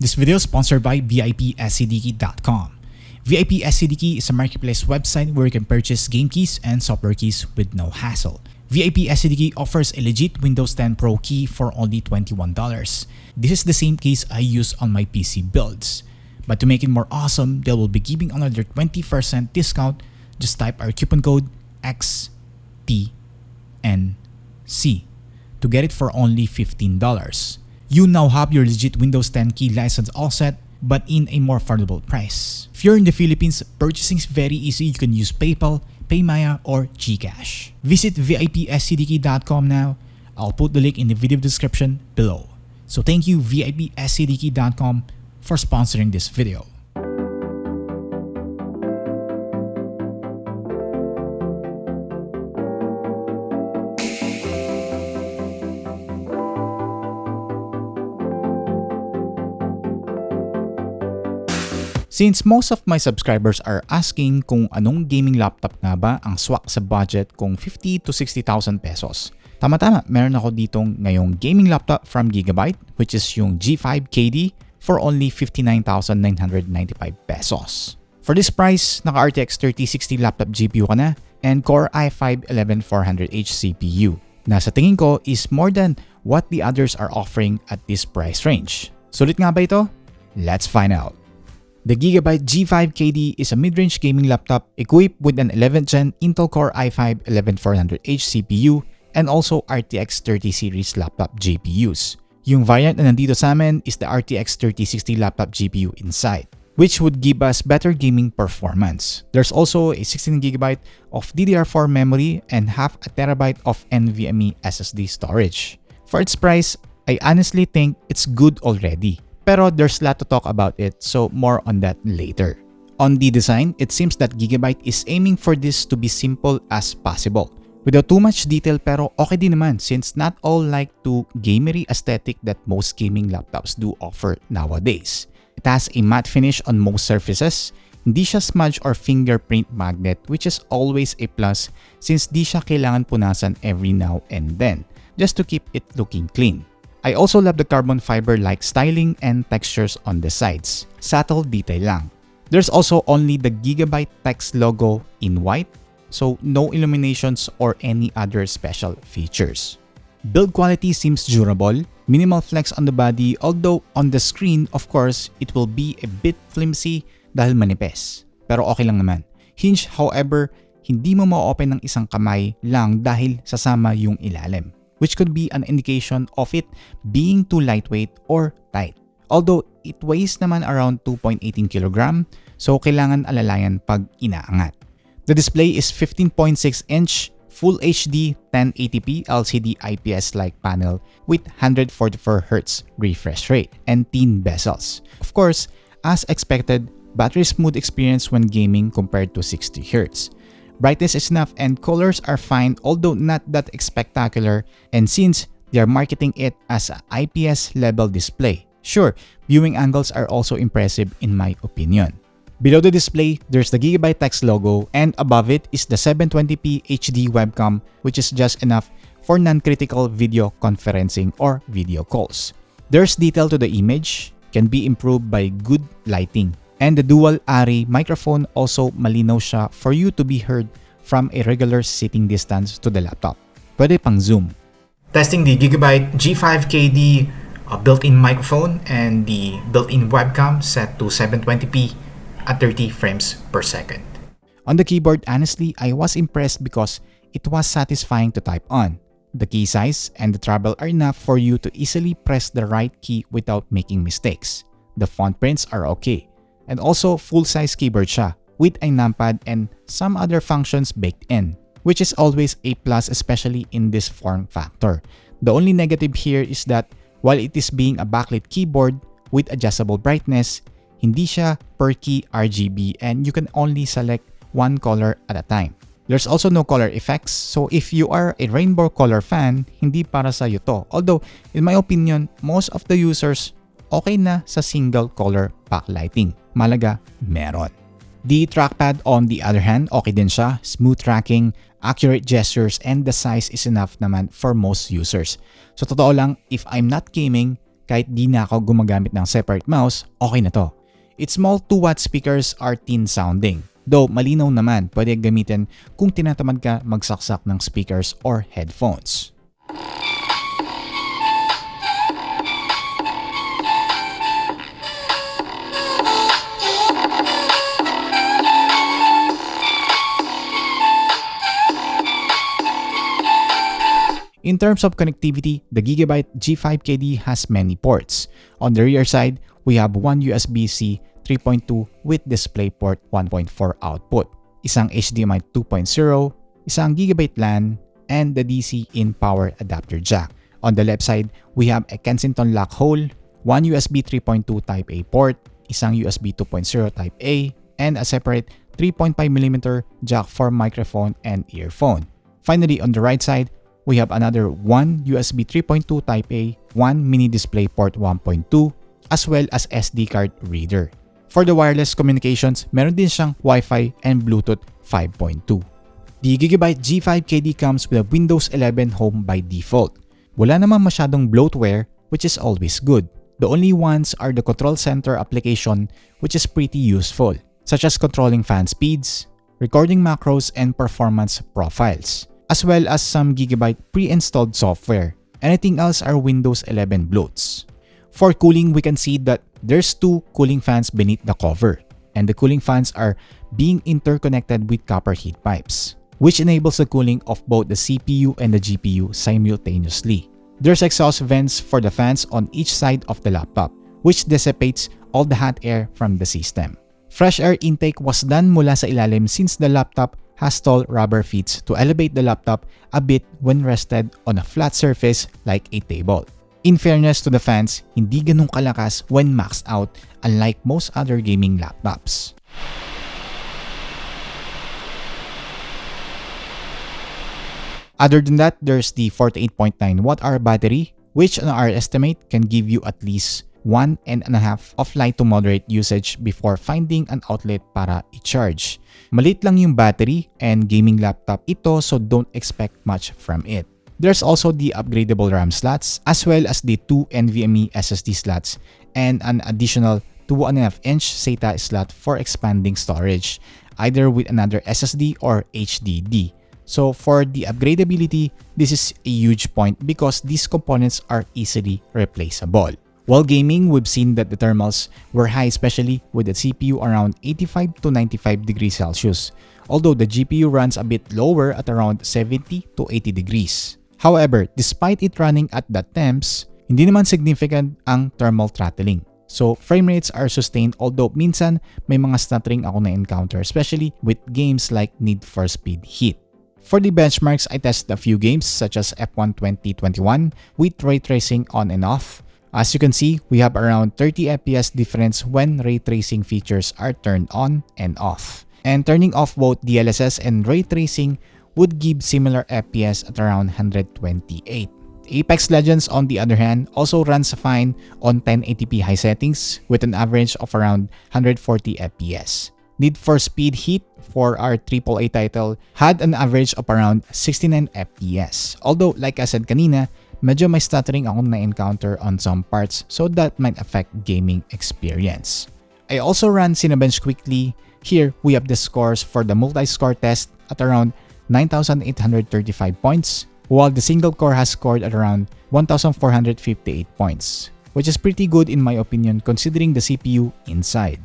This video is sponsored by VIPSCDKey.com. VIPSCDKey is a marketplace website where you can purchase game keys and software keys with no hassle. VIPSCDKey offers a legit Windows 10 Pro key for only $21. This is the same case I use on my PC builds. But to make it more awesome, they will be giving another 20% discount. Just type our coupon code XTNC to get it for only $15. You now have your legit Windows 10 key license all set, but in a more affordable price. If you're in the Philippines, purchasing is very easy. You can use PayPal, PayMaya, or GCash. Visit VIPSCDK.com now. I'll put the link in the video description below. So thank you VIPSCDK.com for sponsoring this video. Since most of my subscribers are asking kung anong gaming laptop nga ba ang swak sa budget kung 50 to 60,000 pesos. Tama-tama, meron ako ditong ngayong gaming laptop from Gigabyte, which is yung G5 KD for only 59,995 pesos. For this price, naka RTX 3060 laptop GPU ka na and Core i5-11400H CPU. Na sa tingin ko is more than what the others are offering at this price range. Sulit nga ba ito? Let's find out. The Gigabyte G5 KD is a mid-range gaming laptop equipped with an 11th Gen Intel Core i5-11400H CPU and also RTX 30 series laptop GPUs. Yung variant na nandito sa amin is the RTX 3060 laptop GPU inside, which would give us better gaming performance. There's also a 16GB of DDR4 memory and half a terabyte of NVMe SSD storage. For its price, I honestly think it's good already. Pero there's a lot to talk about it, so more on that later. On the design, it seems that Gigabyte is aiming for this to be simple as possible. Without too much detail pero okay din naman since not all like to gamery aesthetic that most gaming laptops do offer nowadays. It has a matte finish on most surfaces, hindi siya smudge or fingerprint magnet which is always a plus since di siya kailangan punasan every now and then just to keep it looking clean. I also love the carbon fiber-like styling and textures on the sides. Subtle detail lang. There's also only the Gigabyte text logo in white, so no illuminations or any other special features. Build quality seems durable, minimal flex on the body, although on the screen, of course, it will be a bit flimsy dahil manipis. Pero okay lang naman. Hinge, however, hindi mo ma-open ng isang kamay lang dahil sasama yung ilalim, which could be an indication of it being too lightweight or tight. Although it weighs naman around 2.18 kg, so kailangan alalayan pag inaangat. The display is 15.6-inch Full HD 1080p LCD IPS-like panel with 144Hz refresh rate and 10 bezels. Of course, as expected, battery smooth experience when gaming compared to 60Hz. Brightness is enough and colors are fine although not that spectacular, and since they are marketing it as an IPS level display, sure, viewing angles are also impressive in my opinion. Below the display, there's the Gigabyte text logo and above it is the 720p HD webcam which is just enough for non-critical video conferencing or video calls. There's detail to the image, can be improved by good lighting. And the dual array microphone also malinaw siya for you to be heard from a regular sitting distance to the laptop. Pwede pang zoom. Testing the Gigabyte G5 KD built-in microphone and the built-in webcam set to 720p at 30 frames per second. On the keyboard, honestly, I was impressed because it was satisfying to type on. The key size and the travel are enough for you to easily press the right key without making mistakes. The font prints are okay. And also full-size keyboard siya with a numpad and some other functions baked in, which is always a plus especially in this form factor. The only negative here is that while it is being a backlit keyboard with adjustable brightness, hindi siya per key RGB and you can only select one color at a time. There's also no color effects, so if you are a rainbow color fan, hindi para sa iyo to. Although, in my opinion, most of the users okay na sa single color backlighting. Malaga, meron. The trackpad on the other hand, okay din siya. Smooth tracking, accurate gestures, and the size is enough naman for most users. So totoo lang, if I'm not gaming, kahit di na ako gumagamit ng separate mouse, okay na to. Its small 2-watt speakers are thin sounding. Though malinaw naman, pwede gamitin kung tinatamad ka magsaksak ng speakers or headphones. In terms of connectivity, the GIGABYTE G5 KD has many ports. On the rear side, we have one USB-C 3.2 with DisplayPort 1.4 output, isang HDMI 2.0, isang Gigabyte LAN, and the DC in power adapter jack. On the left side, we have a Kensington lock hole, one USB 3.2 Type A port, isang USB 2.0 Type A, and a separate 3.5mm jack for microphone and earphone. Finally, on the right side, we have another one USB 3.2 Type A, one mini DisplayPort 1.2, as well as SD card reader. For the wireless communications, meron din siyang Wi-Fi and Bluetooth 5.2. The GIGABYTE G5 KD comes with a Windows 11 Home by default. Wala naman masyadong bloatware, which is always good. The only ones are the control center application, which is pretty useful, such as controlling fan speeds, recording macros, and performance profiles, as well as some Gigabyte pre-installed software. Anything else are Windows 11 bloats. For cooling, we can see that there's two cooling fans beneath the cover, and the cooling fans are being interconnected with copper heat pipes, which enables the cooling of both the CPU and the GPU simultaneously. There's exhaust vents for the fans on each side of the laptop, which dissipates all the hot air from the system. Fresh air intake was done mula sa ilalim since the laptop has tall rubber feet to elevate the laptop a bit when rested on a flat surface like a table. In fairness to the fans, hindi ganun kalakas when maxed out, unlike most other gaming laptops. Other than that, there's the 48.9 Wh battery, which on our estimate can give you at least 1.5 of light to moderate usage before finding an outlet para i-charge. Maliit lang yung battery and gaming laptop ito, so don't expect much from it. There's also the upgradable RAM slots, as well as the 2 NVMe SSD slots and an additional 2.5-inch SATA slot for expanding storage, either with another SSD or HDD. So for the upgradability, this is a huge point because these components are easily replaceable. While gaming, we've seen that the thermals were high, especially with the CPU around 85 to 95 degrees Celsius, although the GPU runs a bit lower at around 70 to 80 degrees. However, despite it running at that temps, hindi naman significant ang thermal throttling. So frame rates are sustained, although minsan may mga stuttering ako na-encounter, especially with games like Need for Speed Heat. For the benchmarks, I tested a few games such as F1 2021 with ray tracing on and off. As you can see, we have around 30 FPS difference when ray tracing features are turned on and off. And turning off both DLSS and ray tracing would give similar FPS at around 128. Apex Legends, on the other hand, also runs fine on 1080p high settings with an average of around 140 FPS. Need for Speed Heat, for our AAA title, had an average of around 69 FPS. Although, like I said kanina, medyo may stuttering akong na-encounter on some parts, so that might affect gaming experience. I also ran Cinebench quickly. Here, we have the scores for the multi-score test at around 9,835 points, while the single core has scored at around 1,458 points, which is pretty good in my opinion considering the CPU inside.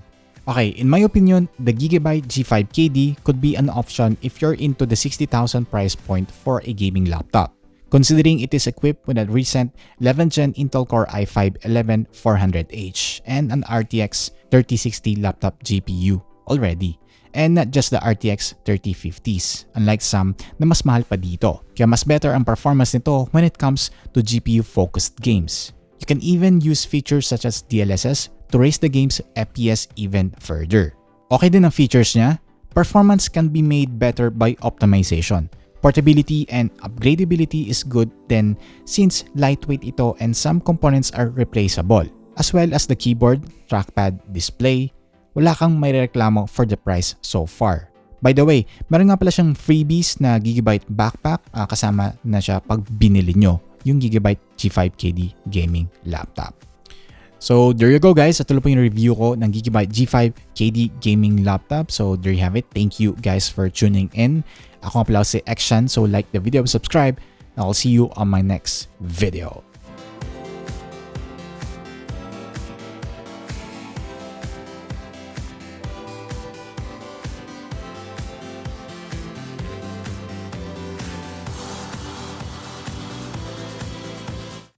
Okay, in my opinion, the GIGABYTE G5 KD could be an option if you're into the 60,000 price point for a gaming laptop, considering it is equipped with a recent 11th Gen Intel Core i5-11400H and an RTX 3060 laptop GPU already. And not just the RTX 3050s, unlike some na mas mahal pa dito. Kaya mas better ang performance nito when it comes to GPU-focused games. You can even use features such as DLSS to raise the game's FPS even further. Okay din ang features niya. Performance can be made better by optimization. Portability and upgradability is good then since lightweight ito and some components are replaceable, as well as the keyboard, trackpad, display. Wala kang may reklamo for the price so far. By the way, meron nga pala siyang freebies na Gigabyte backpack kasama na siya pag binili nyo yung Gigabyte G5 KD gaming laptop. So there you go guys, ito po yung review ko ng GIGABYTE G5 KD gaming laptop. So there you have it. Thank you guys for tuning in. Ako nga pala si Xtian, so like the video, subscribe, and I'll see you on my next video.